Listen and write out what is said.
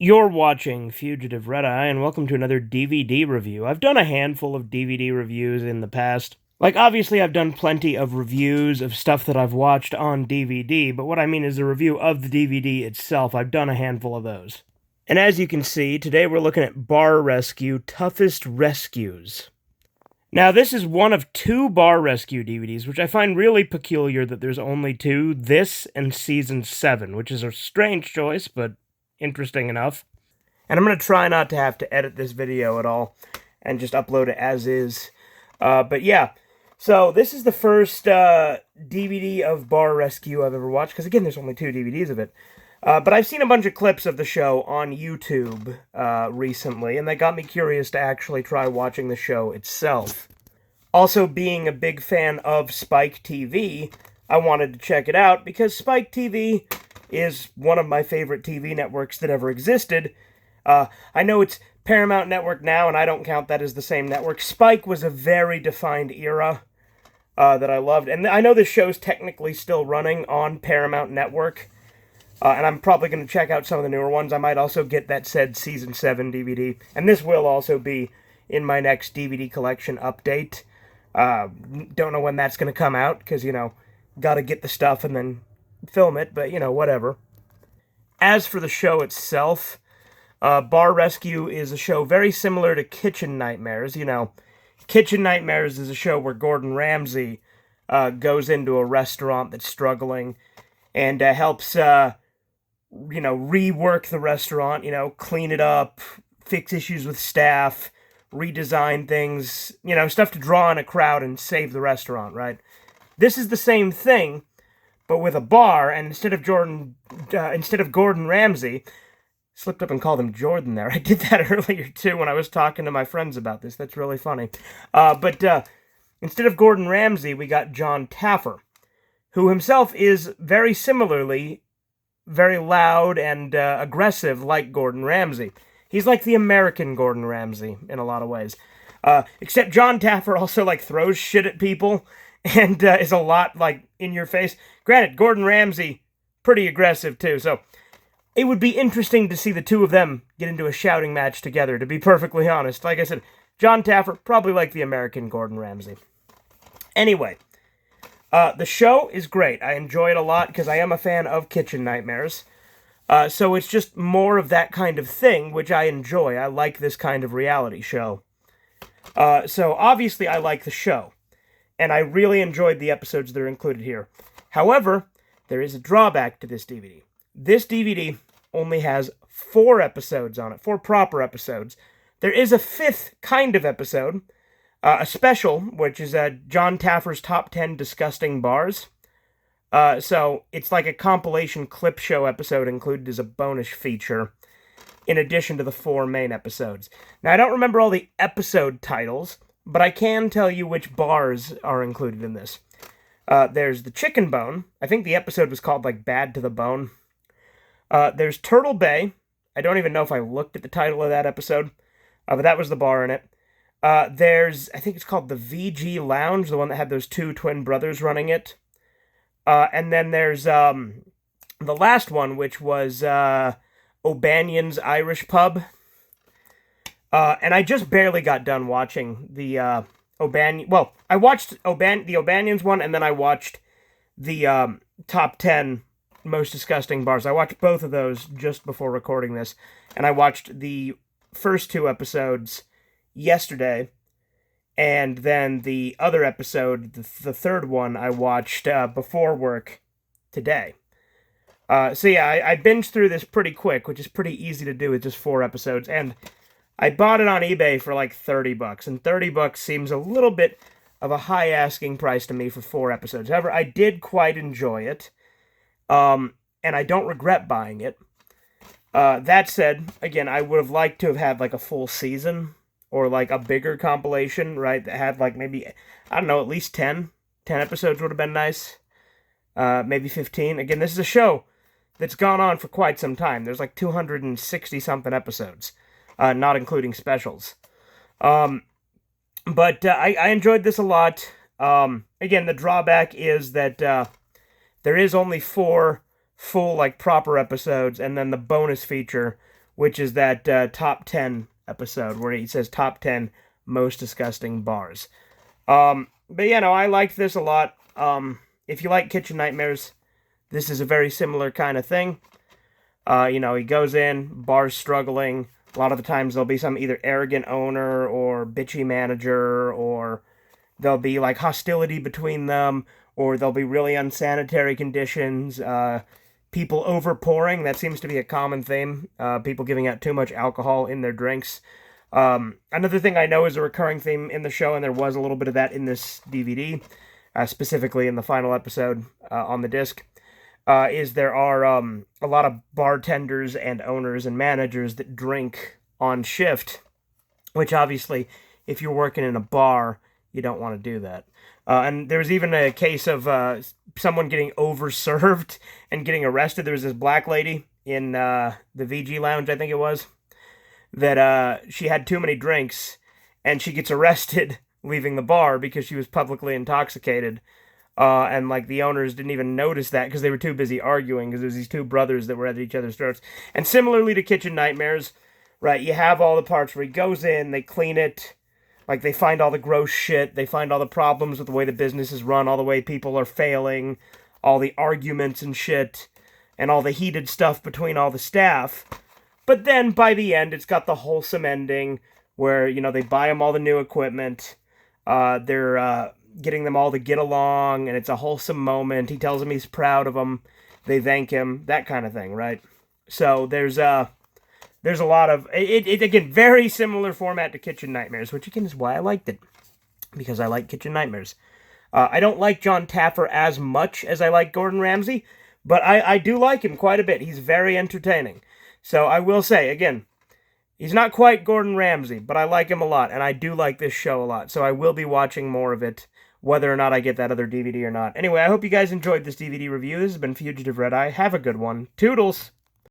You're watching Fugitive Red Eye, and welcome to another DVD review. I've done a handful of DVD reviews in the past. Like, obviously, I've done plenty of reviews of stuff that I've watched on DVD, but what I mean is a review of the DVD itself. I've done a handful of those. And as you can see, today we're looking at Bar Rescue Toughest Rescues. Now, this is one of two Bar Rescue DVDs, which I find really peculiar that there's only two, this and Season 7, which is a strange choice, but interesting enough. And I'm going to try not to have to edit this video at all and just upload it as is. But yeah, so this is the first DVD of Bar Rescue I've ever watched, because again, there's only two DVDs of it. But I've seen a bunch of clips of the show on YouTube recently, and that got me curious to actually try watching the show itself. Also, being a big fan of Spike TV, I wanted to check it out, because Spike TV is one of my favorite TV networks that ever existed. I know it's Paramount Network now, and I don't count that as the same network. Spike was a very defined era that I loved, and I know this show's technically still running on Paramount Network, and I'm probably going to check out some of the newer ones. I might also get that said Season 7 DVD, and this will also be in my next DVD collection update. Don't know when that's going to come out, because, gotta get the stuff and then film it, but, whatever. As for the show itself, Bar Rescue is a show very similar to Kitchen Nightmares. Kitchen Nightmares is a show where Gordon Ramsay goes into a restaurant that's struggling and helps, rework the restaurant, clean it up, fix issues with staff, redesign things, stuff to draw in a crowd and save the restaurant, right? This is the same thing, but with a bar, and instead of Gordon Ramsay, slipped up and called him Jordan there. I did that earlier, too, when I was talking to my friends about this. That's really funny. But instead of Gordon Ramsay, we got Jon Taffer, who himself is very similarly very loud and aggressive like Gordon Ramsay. He's like the American Gordon Ramsay in a lot of ways. Except Jon Taffer also, throws shit at people and is a lot, in your face. Granted, Gordon Ramsay, pretty aggressive, too, so it would be interesting to see the two of them get into a shouting match together, to be perfectly honest. Like I said, Jon Taffer, probably like the American Gordon Ramsay. Anyway, the show is great. I enjoy it a lot because I am a fan of Kitchen Nightmares. So it's just more of that kind of thing, which I enjoy. I like this kind of reality show. So obviously I like the show, and I really enjoyed the episodes that are included here. However, there is a drawback to this DVD. This DVD only has 4 episodes on it, 4 proper episodes. There is a 5th kind of episode, a special, which is Jon Taffer's Top 10 Disgusting Bars. So it's like a compilation clip show episode included as a bonus feature, in addition to the 4 main episodes. Now, I don't remember all the episode titles, but I can tell you which bars are included in this. There's the Chicken Bone. I think the episode was called, Bad to the Bone. There's Turtle Bay. I don't even know if I looked at the title of that episode, but that was the bar in it. There's, I think it's called the VG Lounge, the one that had those 2 twin brothers running it. And then there's the last one, which was O'Banion's Irish Pub. And I just barely got done watching the O'Banion. Well, I watched the O'Banion's one, and then I watched the Top 10 Most Disgusting Bars. I watched both of those just before recording this, and I watched the first 2 episodes yesterday, and then the other episode, the third one, I watched before work today. So yeah, I binged through this pretty quick, which is pretty easy to do with just 4 episodes, and I bought it on eBay for $30, and $30 seems a little bit of a high asking price to me for 4 episodes. However, I did quite enjoy it, and I don't regret buying it. That said, again, I would have liked to have had a full season, or a bigger compilation, right, that had maybe, I don't know, at least 10 episodes would have been nice. Maybe 15. Again, this is a show that's gone on for quite some time. There's 260-something episodes, not including specials. But I enjoyed this a lot. Again, the drawback is that there is only 4 full, proper episodes, and then the bonus feature, which is that top 10 episode where he says top 10 most disgusting bars. But yeah, no, I like this a lot. If you like Kitchen Nightmares, this is a very similar kind of thing. He goes in, bar's struggling. A lot of the times there'll be some either arrogant owner or bitchy manager, or there'll be like hostility between them, or there'll be really unsanitary conditions. People overpouring, that seems to be a common theme. People giving out too much alcohol in their drinks. Another thing I know is a recurring theme in the show, and there was a little bit of that in this DVD, specifically in the final episode on the disc, is there are a lot of bartenders and owners and managers that drink on shift, which obviously, if you're working in a bar, you don't want to do that. And there's even a case of someone getting overserved and getting arrested. There was this black lady in the VG Lounge, I think it was, that she had too many drinks, and she gets arrested leaving the bar because she was publicly intoxicated. And like the owners didn't even notice that because they were too busy arguing, because there's these two brothers that were at each other's throats. And similarly to Kitchen Nightmares, right, you have all the parts where he goes in, they clean it, like they find all the gross shit, they find all the problems with the way the business is run, all the way people are failing, all the arguments and shit, and all the heated stuff between all the staff. But then by the end, it's got the wholesome ending where, they buy them all the new equipment, they're getting them all to get along, and it's a wholesome moment. He tells them he's proud of them, they thank him, that kind of thing, right? So there's a lot of it again, very similar format to Kitchen Nightmares, which again is why I liked it, because I like Kitchen Nightmares. I don't like Jon Taffer as much as I like Gordon Ramsay, but I do like him quite a bit. He's very entertaining. So I will say, again, he's not quite Gordon Ramsay, but I like him a lot, and I do like this show a lot. So I will be watching more of it, whether or not I get that other DVD or not. Anyway, I hope you guys enjoyed this DVD review. This has been Fugitive Red Eye. Have a good one. Toodles!